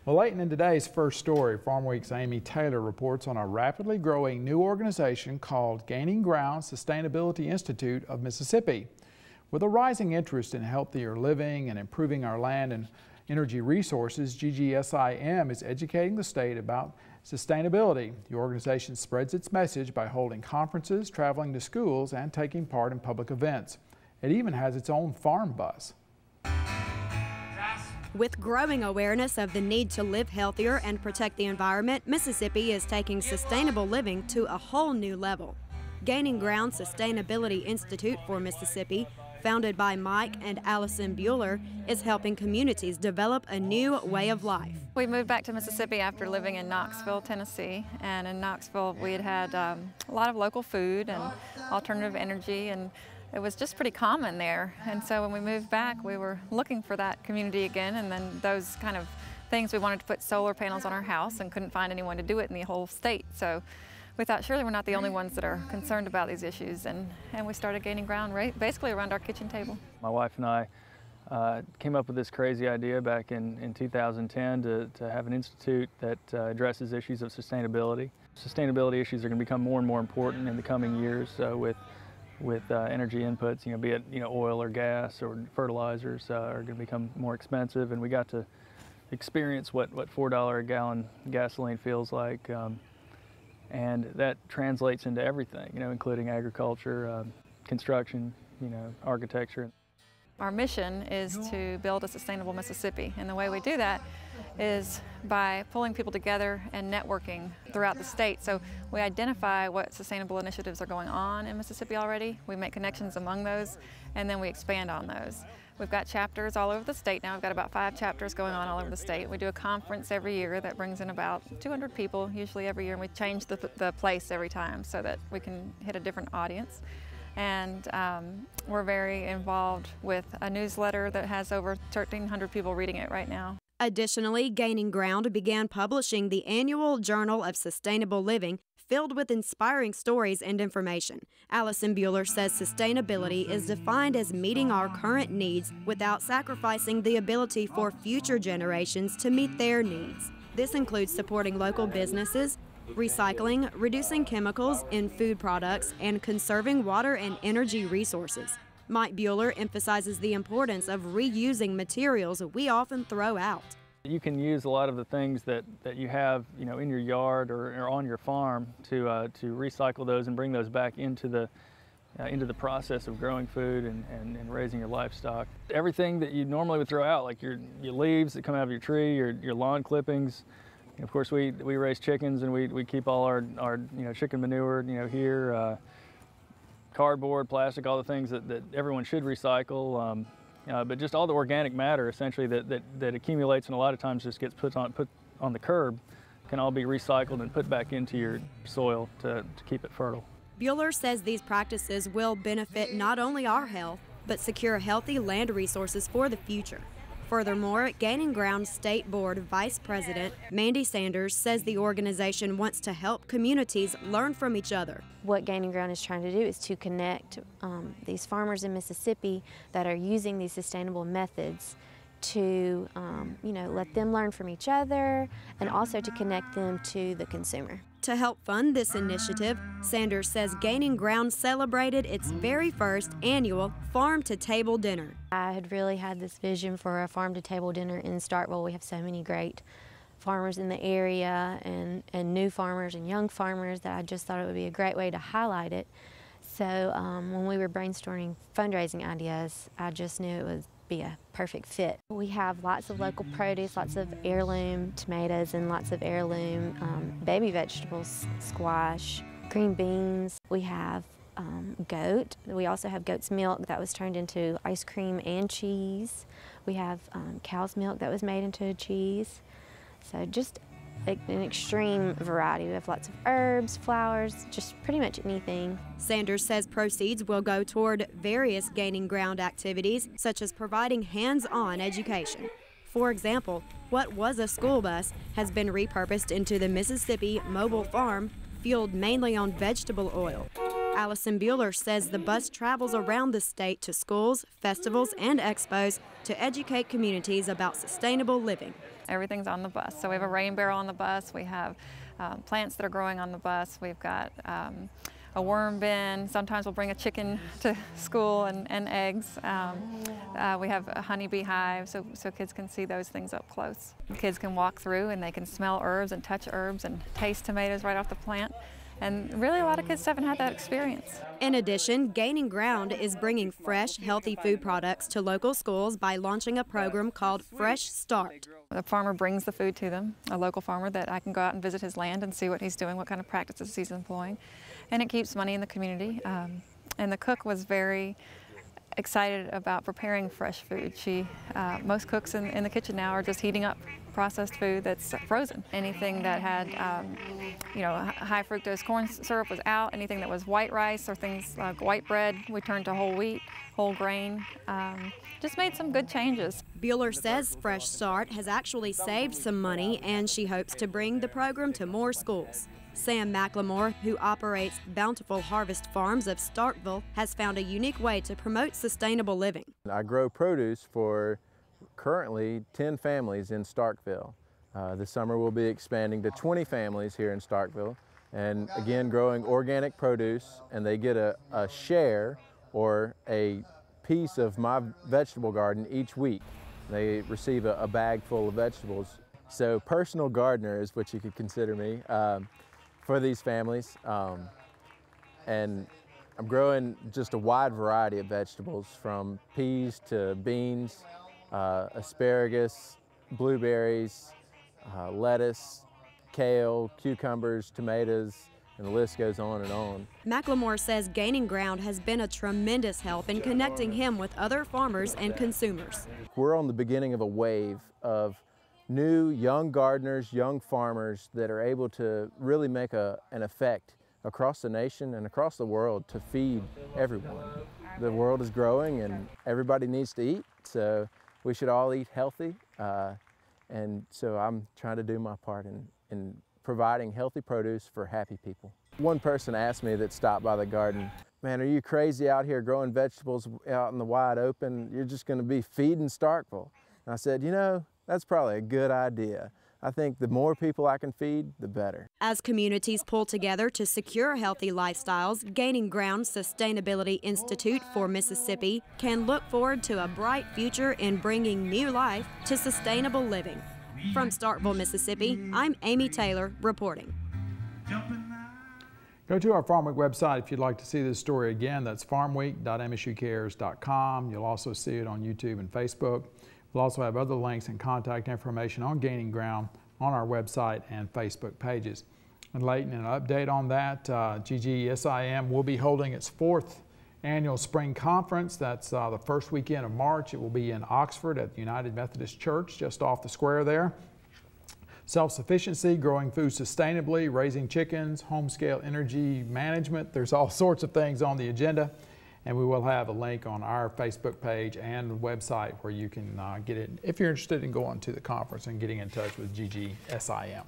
Well, Leighton, in today's first story, Farmweek's Amy Taylor reports on a rapidly growing new organization called Gaining Ground Sustainability Institute of Mississippi. With a rising interest in healthier living and improving our land and energy resources, GGSIM is educating the state about sustainability. The organization spreads its message by holding conferences, traveling to schools, and taking part in public events. It even has its own farm bus. With growing awareness of the need to live healthier and protect the environment, Mississippi is taking sustainable living to a whole new level. Gaining Ground Sustainability Institute for Mississippi, founded by Mike and Allison Bueller, is helping communities develop a new way of life. We moved back to Mississippi after living in Knoxville, Tennessee, and in Knoxville we had a lot of local food and alternative energy, and it was just pretty common there. And so when we moved back, we were looking for that community again, and then those kind of things. We wanted to put solar panels on our house and couldn't find anyone to do it in the whole state. So we thought surely we're not the only ones that are concerned about these issues, and we started gaining ground basically around our kitchen table. My wife and I came up with this crazy idea back in 2010 to have an institute that addresses issues of sustainability. Sustainability issues are going to become more and more important in the coming years with energy inputs, be it oil or gas or fertilizers are going to become more expensive, and we got to experience what $4 a gallon gasoline feels like, and that translates into everything, including agriculture, construction, architecture. Our mission is to build a sustainable Mississippi, and the way we do that is by pulling people together and networking throughout the state. So we identify what sustainable initiatives are going on in Mississippi already, we make connections among those, and then we expand on those. We've got chapters all over the state now. We've got about 5 chapters going on all over the state. We do a conference every year that brings in about 200 people, usually every year, and we change the place every time so that we can hit a different audience. And we're very involved with a newsletter that has over 1,300 people reading it right now. Additionally, Gaining Ground began publishing the annual Journal of Sustainable Living, filled with inspiring stories and information. Allison Bueller says sustainability is defined as meeting our current needs without sacrificing the ability for future generations to meet their needs. This includes supporting local businesses, recycling, reducing chemicals in food products, and conserving water and energy resources. Mike Bueller emphasizes the importance of reusing materials we often throw out. You can use a lot of the things that you have, in your yard or on your farm to recycle those and bring those back into the process of growing food and raising your livestock. Everything that you normally would throw out, like your leaves that come out of your tree, your lawn clippings. Of course, we raise chickens, and we keep all our chicken manure here. Cardboard, plastic, all the things that everyone should recycle. But just all the organic matter, essentially, that accumulates and a lot of times just gets put on the curb, can all be recycled and put back into your soil to keep it fertile. Bueller says these practices will benefit not only our health, but secure healthy land resources for the future. Furthermore, Gaining Ground State Board Vice President Mandy Sanders says the organization wants to help communities learn from each other. What Gaining Ground is trying to do is to connect these farmers in Mississippi that are using these sustainable methods to let them learn from each other, and also to connect them to the consumer. To help fund this initiative, Sanders says Gaining Ground celebrated its very first annual farm-to-table dinner. I had really had this vision for a farm-to-table dinner in Starkville. We have so many great farmers in the area and new farmers and young farmers that I just thought it would be a great way to highlight it. So when we were brainstorming fundraising ideas, I just knew it would be a perfect fit. We have lots of local produce, lots of heirloom tomatoes, and lots of heirloom baby vegetables, squash, green beans. We have goat. We also have goat's milk that was turned into ice cream and cheese. We have cow's milk that was made into cheese. So just an extreme variety. We have lots of herbs, flowers, just pretty much anything. Sanders says proceeds will go toward various Gaining Ground activities, such as providing hands-on education. For example, what was a school bus has been repurposed into the Mississippi Mobile Farm, fueled mainly on vegetable oil. Allison Bueller says the bus travels around the state to schools, festivals, and expos to educate communities about sustainable living. Everything's on the bus. So we have a rain barrel on the bus. We have plants that are growing on the bus. We've got a worm bin. Sometimes we'll bring a chicken to school and eggs. We have a honeybee hive so kids can see those things up close. Kids can walk through and they can smell herbs and touch herbs and taste tomatoes right off the plant. And really a lot of kids haven't had that experience. In addition, Gaining Ground is bringing fresh, healthy food products to local schools by launching a program called Fresh Start. The farmer brings the food to them, a local farmer that I can go out and visit his land and see what he's doing, what kind of practices he's employing. And it keeps money in the community. And the cook was very excited about preparing fresh food. Most cooks in the kitchen now are just heating up processed food that's frozen. Anything that had, high fructose corn syrup was out. Anything that was white rice or things like white bread, we turned to whole wheat, whole grain. Just made some good changes. Bueller says Fresh Start has actually saved some money, and she hopes to bring the program to more schools. Sam McLemore, who operates Bountiful Harvest Farms of Starkville, has found a unique way to promote sustainable living. I grow produce for currently 10 families in Starkville. This summer we'll be expanding to 20 families here in Starkville, and again growing organic produce, and they get a share or a piece of my vegetable garden each week. They receive a bag full of vegetables. So personal gardener is what you could consider me for these families, and I'm growing just a wide variety of vegetables, from peas to beans, asparagus, blueberries, lettuce, kale, cucumbers, tomatoes, and the list goes on and on. McLemore says Gaining Ground has been a tremendous help in connecting him with other farmers and consumers. We're on the beginning of a wave of new young gardeners, young farmers that are able to really make an effect across the nation and across the world to feed everyone. The world is growing and everybody needs to eat, so we should all eat healthy, and so I'm trying to do my part in providing healthy produce for happy people. One person asked me that stopped by the garden, "Man, are you crazy out here growing vegetables out in the wide open? You're just going to be feeding Starkville." And I said, that's probably a good idea. I think the more people I can feed, the better. As communities pull together to secure healthy lifestyles, Gaining Ground Sustainability Institute for Mississippi can look forward to a bright future in bringing new life to sustainable living. From Starkville, Mississippi, I'm Amy Taylor reporting. Go to our Farmweek website if you'd like to see this story again. That's farmweek.msucares.com. You'll also see it on YouTube and Facebook. We'll also have other links and contact information on Gaining Ground on our website and Facebook pages. And Leighton, an update on that, GGSIM will be holding its 4th annual spring conference. That's the first weekend of March. It will be in Oxford at the United Methodist Church, just off the square there. Self-sufficiency, growing food sustainably, raising chickens, home-scale energy management. There's all sorts of things on the agenda. And we will have a link on our Facebook page and website where you can get it if you're interested in going to the conference and getting in touch with GGSIM.